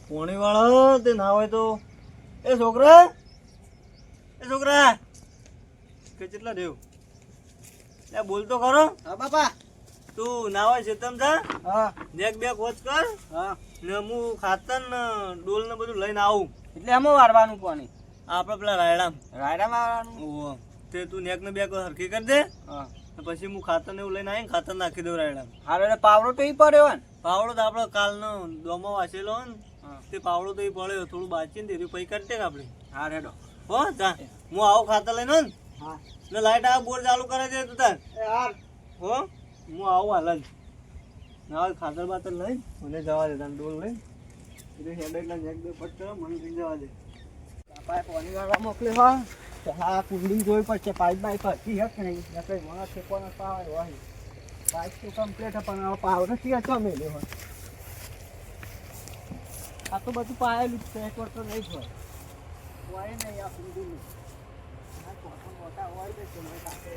પોણી વાળો તે ના હોય તો એ છોકરા કે કેટલા દેવ એ બોલતો ખરો. હા બાપા. તું ના હોય ચેતમ જા. હા. નેક બે કોચ કર. હા. ને હું ખાતર ને ડોલ ને બધું લઈને આવું. એટલે એમાં વારવાનું પાણી આપણે પેલા રાયડામ વારવાનું. ઓહો તે તું નેક ને બે હરખી કરી દે. હા. પછી હું ખાતર ને એવું લઈને આવીને ખાતર નાખી દઉં રાયડામ. હારે એટલે પાવડો તો ઈ પડ્યો ને. પાવડો તો આપણે કાલનો દોમો વાંચેલો ને હા. તે પાવડો તો ઈ પડ્યો થોડું બાચીને તે પૈ કરતે આપણે. હા રેડો. હો જા હું આવું ખાતર લઈને ને. હા. ને લાઈટ આ બોર ચાલુ કરે છે તું તાર. એ હાર. હો હું આવું હાલ જ ના ખાતર બાતર લઈ મને જવા દે તને ડોલ લઈ એટલે હેડેટલા નેક બે પટ કરો મને લઈ જવા દે. બાપાએ પાણી વાળવા મોકલ્યો હા. હા કુંડી જોઈ પડશે પાઇપ બાઈપ હતી હે કે નહીં નકર મને ઠેકવાનો પાવર હોય. પાઇપ તો કમ્પ્લીટ પણ આ પાવર નથી હતો મેલ્યો હોય. આ તો બધું પાયેલું જ છે એક વાર તો નહીં જ હોય. હોય નહીં આ કુંડીનું. આ કોટન મોટા હોય છે તો મેં કાપે.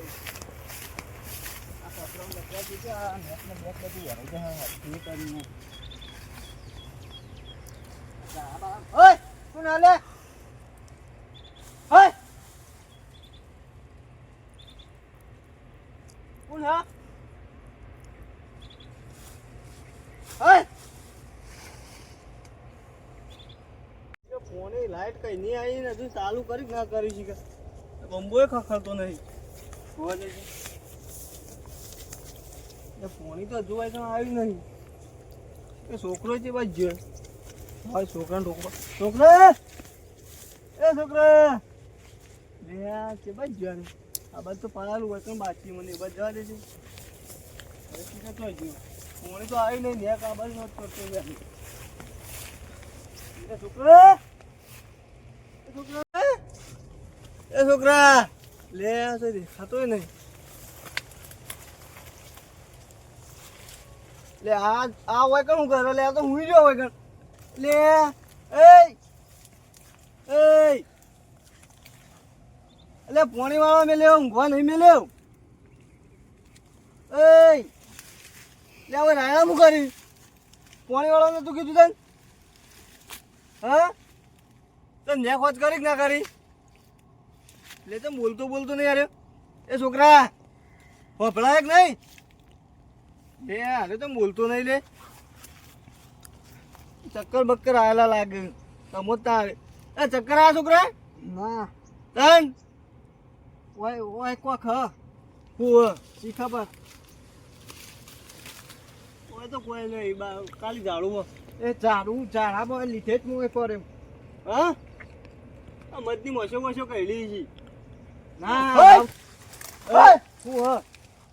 આ કોટન લખવા દીધું આ નેટને બેક બધું હરાઈ જાય હાથી કરીને. ઓય તું ના લે. ઓય કોણ હા? ઓય ફોને લાઈટ કઈ નહીં આવી ને હજુ ચાલુ કરી ના કરી છે કે બંબોય ખખડતો નહીં. હોવા દે એ ફોની તો હજુ આવી નહીં. એ છોકરો છે બસ જો ભાઈ છોકરાને ઠોકવા છોકરા એ છોકરા લે છે બસ જો આ બધું તો પાડેલું હોય પણ બાકી મને બસ જવા દે છે. ફોની તો આવી નહીં ને આ બસ નોટ કરતો જાય. છોકરા એ છોકરા લે આ દેખાતોય નહીં. લે આ હોય કણ હું કરે લે આ તો હું રહ્યો હોય કણ લે એટલે પોણી વાળો મેલ્યો ઊંઘવા નહીં મેલ્યો. લે હવે રાયણા હું કરી પોણી વાળો તું કીધું તને હા તો નેક વાત કરી ના કરી લે તો બોલતો નહીં યાર. એ છોકરા હોભળાય કે નહીં લે અરે તો બોલતો નહીં લે. ચક્કર બક્કર આવેલા લાગે તમો તારે એ ચક્કર આ છોકરા ના તન ઓય ઓય કોક હ હું શીખા પર ઓય તો કોઈ નહીં કાલી ઝાડું એ ઝાડામાં લીધે જ હું પડે. હા આ મધની મશો કહેલી છે. ના ઓય ઓય હું હ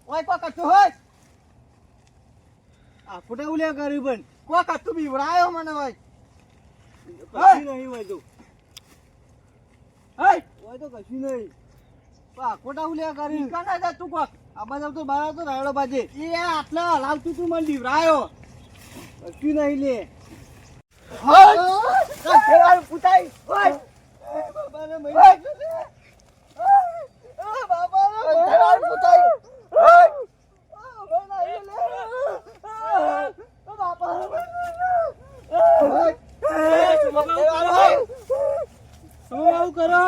ઓય કોક હતું હોય આ ફોટા ઉલ્યા કર્યું પણ કોક હતું બીવડાયો મને હોય. કશું નહીં હોય તો હે હોય તો કશું નહીં ખોટા ઉલ્યા કરી કાના જા તું કોક આ બાજુ તો બહાર તો રાયડો બાજે એ આટલા હલાવતું તું મને બીવડાયો. કશું નહીં લે ખેલાડ પુતાઈ ઓય બાબાને બાબાને ખેલાડ પુતાઈ ઓય શું આવું કરો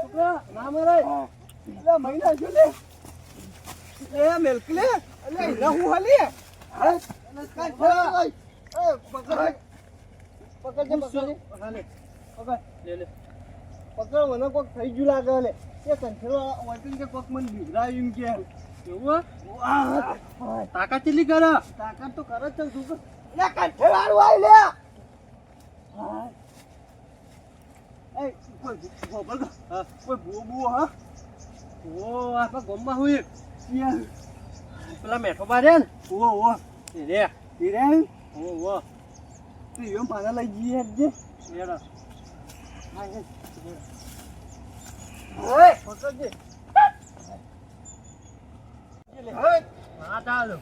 છોકરા ના મરાય મહિના જો લે એ મેલ્ક લે એટલે હું હલી પકડ મને કોક થઈ ગયું લાગે લે એ કંઠેલો વાટીને કે કોક મને બીવડાવ્યું એમ કે એવું તાકાત કેટલી કરે તાકાત તો કરે જ છે તું લે કંઠેલાડું આઈ લે કોઈ બુઓ હા ઓ આપણા ગામમાં હોય પેલા મેઠો બારે ને ઓ રે ઓ તું એમ પાના લઈ જઈએ જે મેળા ઓય પકડજે ના ચાલો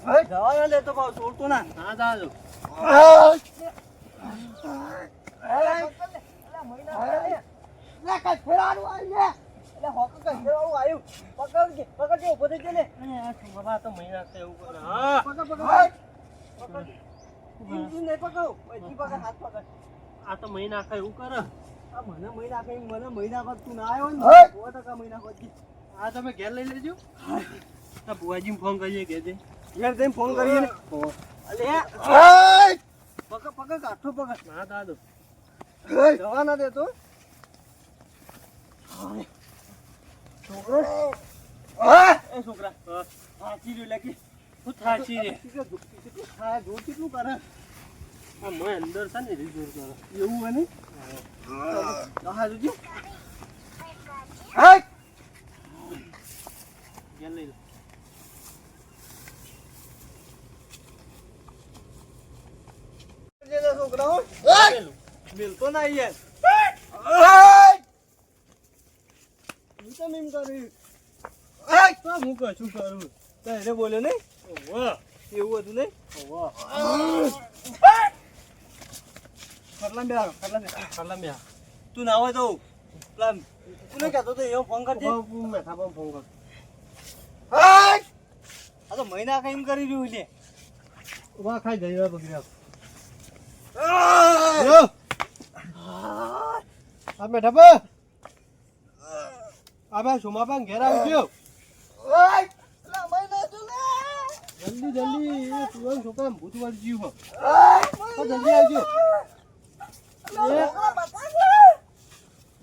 ઓય જવા લે તો કહું છોડતો ના ના ચાલો ઈંધું નહીં પકડો, ઓયથી પકડ, હાથ પકડ. આ તો મહી નાખે એવું કરે. આ મને મહી નાખે, મને મહી નાખત, તું ના આવ્યો ને, હે? 100% મહી નાખત. આ તમે ઘેર લઈ લેજો. આ ભુવાજીને ફોન કરીએ કે છે. ઘેર જઈને ફોન કરીએ ને. અલે, હે પકડ, પકડ, કાઠો પકડ. ના દાદો. હે જવા ના દેતો. છોકરો, હે એ છોકરા, હા. હાચી રહ્યું લે કે. શું થાચી રે? કેટલું થાય, જોર કેટલું કરે. આ મેં અંદર છે ને રીઝોર કરે. એવું હોય ને? હા, જોજે. હે ઘેર લઈ લો. જે છોકરાઓ, હે મિલતો ના યાર. હે હું તો એમ કર્યું. હે તો હું કશું કરું. તો એને બોલ્યો નહીં? વાહ. એવું હતું નહીં? વાહ. ખાટલામાં બેહાડો, ખાટલામાં બેહાડો. ખાલા મે તું ના હોય તો પેલા તું કહેતો તો એવો ફોન કરજે. મેઠા પર ફોન કર. હે આ તો મહિના કઈ એમ કરી રહ્યું છે. વાહ ખાઈ જઈ બગડ્યા. હે આ મેઠા પર આ ભાઈ સોમાબા ઘેર આવજો. જલ્દી જલ્દી એ તું છોકરા ભૂત વાળી જીવ હો. જલ્દી આવજો.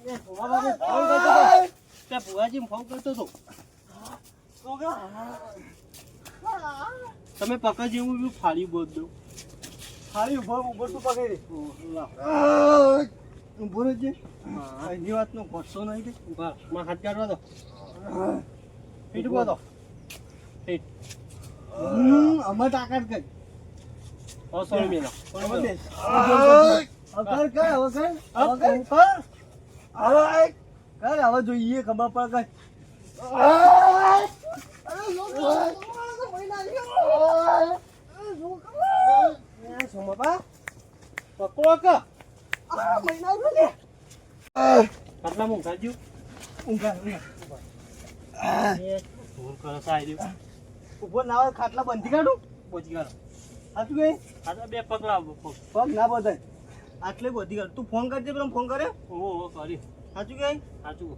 એ સોમાબાને ફોન કરતો હતો. તે ભુવાજીને ફોન કરતો હતો. તમે પકડ જેવું બી ફાડી બોલ દો. ખાલી ઉભો તું પકડી. ઉભો રહેજે. એની વાતનો ગુસ્સો નહીં કે. ઉભા માં હાથ કાઢવા દો. ફીટ ઉભો દો. ફીટ. અમે તાકાત કરી. ઓ સોળ મેલા. હવે બેસ. હે હવે કર, હવે કર. હવે કર. તું કર. હે કર, હવે જોઈએ ખબર પડે કર. એ સોમાબા પકડો કે આટલા હું કાઢ્યું. એ ફોન કરો સાહેબ. ઉભો ના હોય ખાટલા બંધી કાઢું. પહોંચી ગયો. સાચું કઈ આ તો બે પગલા પગ. પગ ના બધાય આટલે બધી કાઢ. તું ફોન કરજે પેલા ફોન કરે. ઓહો કરી. સાચું કઈ સાચું.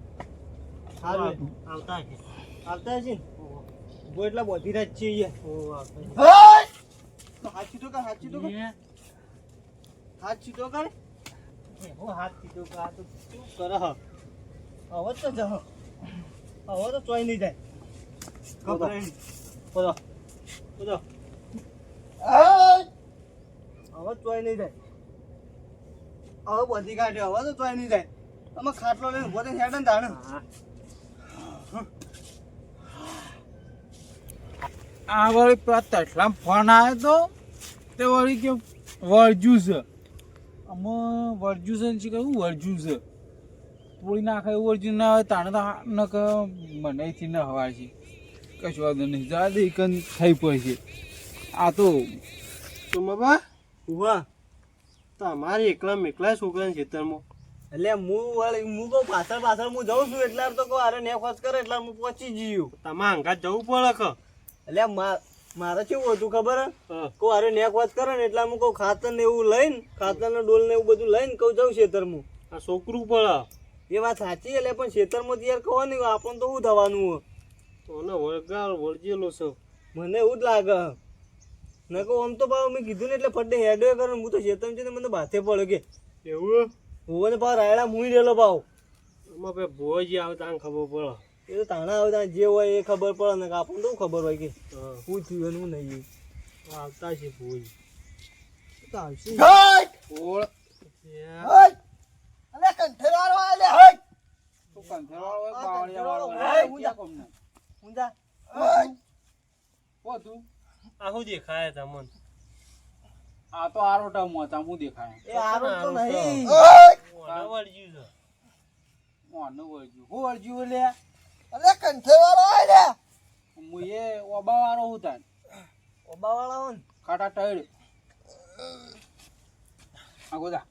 સારું આવતા છે. આવતા હશે ને. ઓહો. ઉભો એટલા બધી રાત છે અહીંયા. ઓહો આવતા છે. હે હાથ સીધો કર, હાથ સીધો કર, એ હાથ સીધો કર. એવો હાથ કીધો કે આ તો શું કરે હ? હવે તો જ હવે તો ચોઈ નહીં જાય. બોલો. ગભરાય નહીં. બોલો બોલો. હે હવે ચોઈ નહીં જાય. હવે બધી કાઢ્યો, હવે તો ચોઈ નહીં જાય. તમે ખાટલો લઈને ઉભો થઈને હેડે ને તાણે. હા. આ વળી તટલા ફોન આવ્યો તો તે વળી કે વળજુ છે આમાં વળજુ છે ને કહ્યું વળજુ છે તોડી નાખે એવું વળજુ ના હોય તાણે તો ન કે મનાઈથી ન હવા છે કશું વાંધો નહીં જા દે કન થઈ પડશે આ તો સોમાબા ઉભા. તમારે એકલા મેકલા છોકરાને ખેતરમાં. એટલે હું કહું પાછળ હું જઉં છું એટલે તો કહું અરે ને ખોજ કરે એટલે હું પહોંચી ગયું. તમારે અંગાત જવું પડે કે. એટલે મારે કેવું હતું ખબર હે? હા. કહું અરે નેક વાત કરે ને એટલે હું કહું ખાતર ને એવું લઈને ખાતર ને ડોલ ને એવું બધું લઈને કહું જાઉં ખેતરમાં. આ છોકરું પડે. એ વાત સાચી એટલે પણ ખેતરમાં તૈયાર કહો ને આપણને તો શું થવાનું હોય? તોને વળગાર વળગેલો છે. મને એવું જ લાગે ન કહું આમ તો ભાવ મેં કીધું ને એટલે ફડે હેડો કરે હું તો ખેતરમાં છે ને મને બાથે પડે કે એવું હોવો ને ભાવ રાયડા મુઈ રહેલો ભાવ. એમાં પે ભોજી આવે તાને ખબર પડે. એ તો તાણા આવે ત્યાં જે હોય એ ખબર પડે ને કે આપણને તો શું ખબર હોય કે હા. શું થયું ને શું નહીં. આવતા છે ભોજી. તો આવશે. ઓળ ત્યાં અલે કંઠેવાળો આલે હે તો કંઠેવાળો હોય બાવળિયા વાળો હે, હોય હું ક્યાં કોમને ઊંધા પોતું આહુ દેખાય તમને. આ તો આરોટા મોતા હું દેખાય એ આરો તો નહીં. ઓના વળગ્યું છે. મોનો વળજુ હું વળજુ લે અલે કંઠેવાળો આલે હું એ ઓબા વાળો હું તાન ઓબાવાળા હો ને ખાટા ટળ આ ગોદા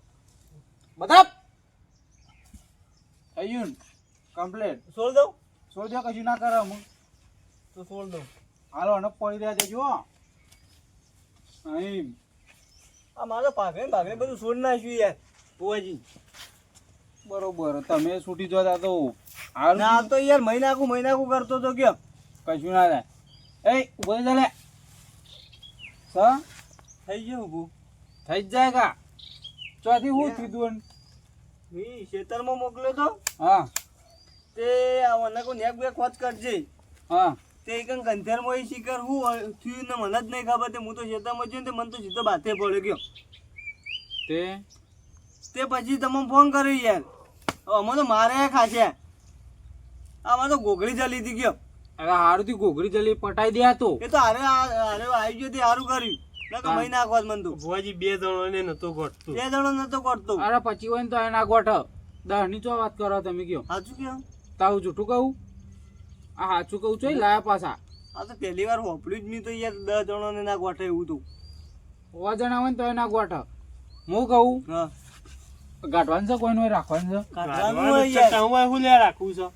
બધા થયું કમ્પ્લેટ છોડ દઉં છોડ દો કશું ના કરે હું તો છોડ દઉં. હાલો ને પડી રહ્યા દેજો અહીં આ મારો ભાગને બધું છોડ નાખ્યું યાર ભુવાજી. બરોબર તમે છૂટી જતા તો હાલ ના આ તો યાર મહિનાકું કરતો તો કયો કશું ના થાય. એ ઉભો થઈ જા લે. સ થઈ ગયું ઊભું. થઈ જ જાય કા ચોથી હું કીધું મી ખેતરમાં મોકલ્યો તો હા તે મને કોઈ નેક બેક ખોજ કરજે. હા તે એક ગંધેરમાં એ શિકાર હું થયું ને મને જ નહીં ખબર. તે હું તો ખેતરમાં જોઈને મને તો સીધો બાથે પડ્યો ગયો. તે પછી તમે ફોન કર્યો યાર. અમે તો મારે ખાશે. આમાં તો ગોગળી જલી હતી ગયો. અરે હારું થી ઘોઘરી જલી પટાઈ દે તો. એ તો હારે આવી ગયો તે સારું કર્યું. હા. મહી નાખવા જ મન તો ભુવાજી 2 જણોને નતો ગોઠતો. 2 જણો નતો કરતો. અરે પછી હોય ને તો એના ગોઠ દહની ચો વાત કરો તમે કયો સાચું કેમ? તાવું જૂઠું કહું આ સાચું કહું છું લાયા પાછા આ તો પહેલી વાર હોપડ્યું જ નહીં તો યાર 10 જણોને ના ગોઠે એવું તો. હોવા જણા હોય ને તો એના ગોઠ હું કહું હા ગાંઠવાનું છે કોઈનું હોય રાખવાનું છે કાઢવાનું હોય યાર. હું હું લે રાખું છું.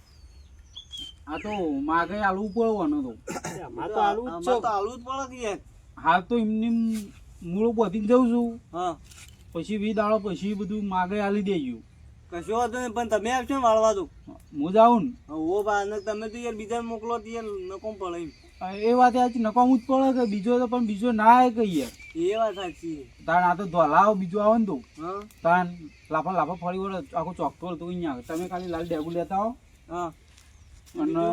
આ તો માગે આલવું પડવાનું તો આમાં તો આલુ જ આમાં છે. તો આલવું જ પડે કે યાર. હાલ તો એમની મૂળો બધી જઉં છું હા પછી 20 દાડો પછી બધું માગે આલી દેજો કશો વાંધો નહીં પણ તમે આવશો ને વાળવા તો. હું જાઉં ઓ બા ને તમે તો યાર બીજા મોકલો તો યાર નકોમ પડે એમ. ને એ વાત આજ નકામું જ પડે કે બીજો તો પણ બીજો ના આવે કહીએ એ વાત સાચી છે. તાણ આ તો ધોલાવ બીજો આવે ને તો હા તાન લાફા ફરી વળે આખું ચોકટોલ તો અહીંયા તમે ખાલી લાલ ડેગુ લેતા આવો હા અને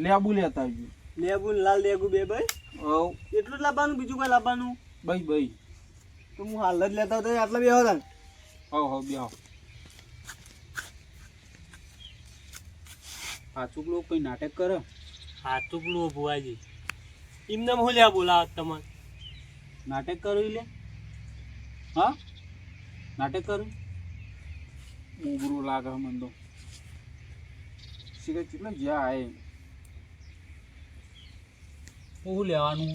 લેબુ લેતા આવજો લેબુ ને લાલ લેબુ બે ભાઈ હવ એટલું જ લાવવાનું બીજું કોઈ લાવવાનું? ભાઈ તો હું હાલ જ લેતા હતો આટલા બે હતા. હવ બેહો સાચું લોકો કોઈ નાટક કરે હાથું પેલું ભુવાજી એમને હું લે બોલાવત તમારે. નાટક કર્યું લે હા નાટક કર્યું ઉગરું લાગે મને તો સિગરેટ કેટલા જ્યાં આય શું લેવાનું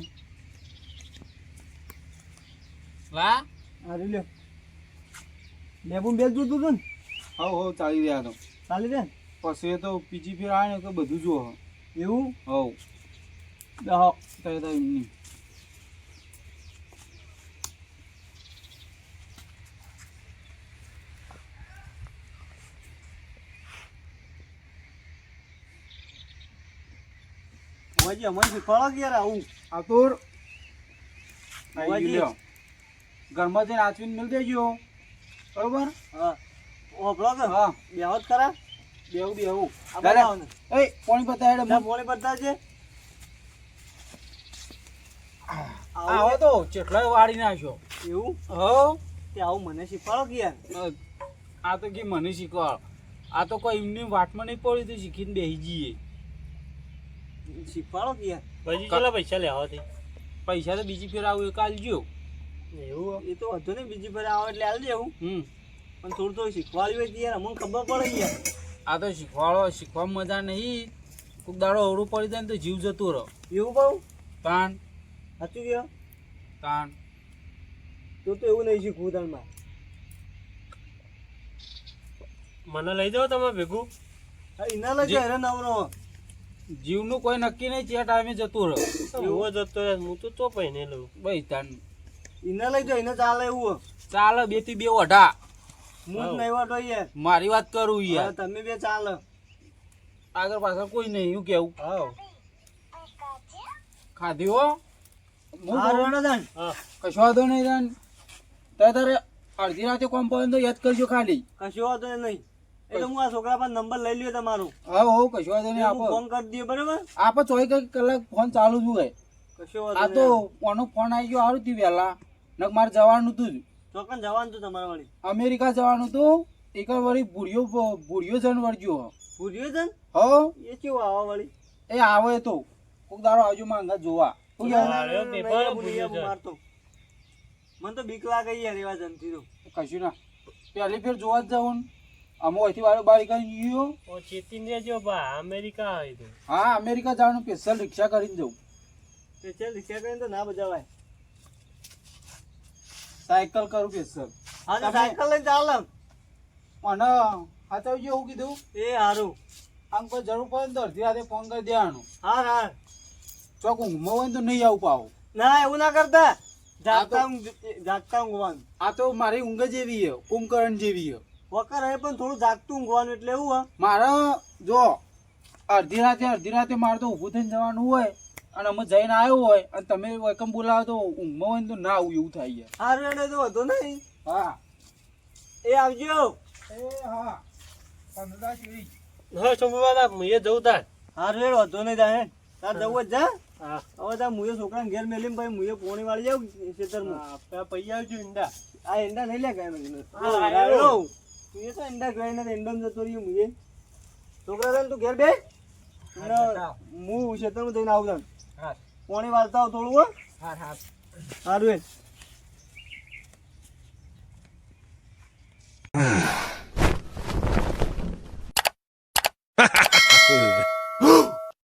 લા હારી લ્યો લેબુ બે જ જોતું હતું ને હવ ચાલી રહ્યા તો ચાલી દે પછી તો બીજી ફેર આવે ને કે બધું જો એવું હવ દહો તો એમની ભુવાજી અમને શીખવાડો કે યાર આવું. આ તો ભુવાજી. ઘરમાં જઈને આચવીને મિલ દેજો બરોબર હા ઓભળો કે હા બેહો જ ખરા. બેવું આ બનાવો ને. એ પાણી બતાડે ના મોડે પડતા છે. આવો તો ચેટલો વાળી નાખ્યો એવું હો તે આવું મને શીખવાડો કે યાર. આ તો કે મને શીખવાડ આ તો કોઈ એમની વાટમાં નહીં પડી તો શીખીને બેસી જઈએ શીખવાડો કે યાર. પછી કેટલા પૈસા લેવા હતી? પૈસા તો બીજી ફેર આવું એક આલજો એવું એ તો વધુ નહીં બીજી ફેર આવો એટલે હાલ દેવું હમ પણ થોડું થોડું શીખવાડ્યું હોય તો યાર અમને ખબર પડે યાર. આ તો શીખવામાં મજા નહીં કોક દાડો અવળું પડી જાય ને તો જીવ જતો રહો એવું કહું તાન સાચું કે તાન તો એવું નહીં શીખવું તારમાં. મને લઈ જાઓ તમે ભેગું. હા એના લઈ જાય નવરો. જીવનું કોઈ નક્કી નહીં છે ટાઈમે જતું રહો એવો જતો રહે હું તો ચોપાઈ ને લઉં. ભાઈ તાન એના લઈ જાય એને ચાલે એવું. ચાલે 2 થી 2 વઢા હું જ નહીં વાટો યાર. મારી વાત કરું હા, યાર તમે બે ચાલે. આગળ પાછળ કોઈ નહીં હું કેવું હા ખાધી હો હું હા કહું. રોડો તાન. હા કશો વાંધો નહીં તાન તારે અડધી રાતે કોમ પડે તો યાદ કરજો ખાલી કશો વાંધો નહીં. એટલે હું આ છોકરા પર નંબર લઈ લ્યો તમારો. હા હો કશો વાંધો નહીં હું આપો ફોન કરી દઈએ બરાબર. આપો 24 કલાક ફોન ચાલુ જ હોય કશો આ વાંધો તો નહીં. કોનો ફોન આવી ગયો સારું થયું વહેલા નક મારે જવાનું હતું જ ચોકન જવાનું તું તમારા વાળી. અમેરિકા જવાનું હતું એક વળી ભૂરિયો જણ વળગ્યો ભૂલ્યો છે ને? હો એ કેવું આવા વાળી. એ આવે તો કોક દાડો આવજો માંગા જોવા શું કહેવું? મારે નહીં, પેપર નહીં, ભૂલ્યો છે. મારતો. મને તો બીક લાગે યાર એવા જનથી તો. કશું ના પહેલી ફેર જોવા જ જવું ને અમે અહીંથી વાળો બારી કરીને ગયો ઓ ચેતીને રહેજો બા અમેરિકા આવી તો. હા અમેરિકા જવાનું સ્પેશિયલ રિક્ષા કરીને જવું તે ચાલ રિક્ષા કરીને તો ના બજાવાય. સાયકલ કરું સ્પેશિયલ હા તો તમે- સાયકલ લઈને ચાલે. અને હાચાવજો એવું કીધું એ હારું. આમ કોઈ જરૂર પડે ને તો અડધી રાતે ફોન કરી દેવાનું હા હા. ચોક ઊંઘમાં હોય ને તો નહીં આવું પાવું ના એવું ના કરતા. જાગતા ઊંઘવાનું. આ તો મારી ઊંઘ જેવી છે, કુંભકર્ણ જેવી છે. વકર હે પણ થોડું જાગતું ઊંઘવાનું એટલે એવું હા. મારે જો અડધી રાતે મારે તો ઊભું થઈને જવાનું હોય અને અમે જઈને આવ્યો હોય અને તમે વૈકમ બોલાવો તો ઊંઘમાં હોય ને તો ના આવું એવું થાય છે. હારું એને તો વધુ નહીં. હા એ આવજો. એ હા 15 જેવી. હા સોમવારે મુએ જવું તાર. હારું એ વધુ નહીં જાય. તાર જવું જ જા. હા હવે તાર મુએ છોકરાને ઘેર મેલીને ભાઈ મુએ પોણી વાળી જાવ ખેતરમાં. પૈયા આવજો ઈંડા. આ ઈંડા નહીં લે કાંઈ હા, હારું. તું એ તો ઈંડા ગઈ ને ઈંડામાં જતો રહ્યો મુએ. છોકરા તને તું ઘેર બે. હા. હું ખેતરમાં જઈને આવું તને. હા પોણી વાળતા આવું થોડું હો. હા હા હારું એ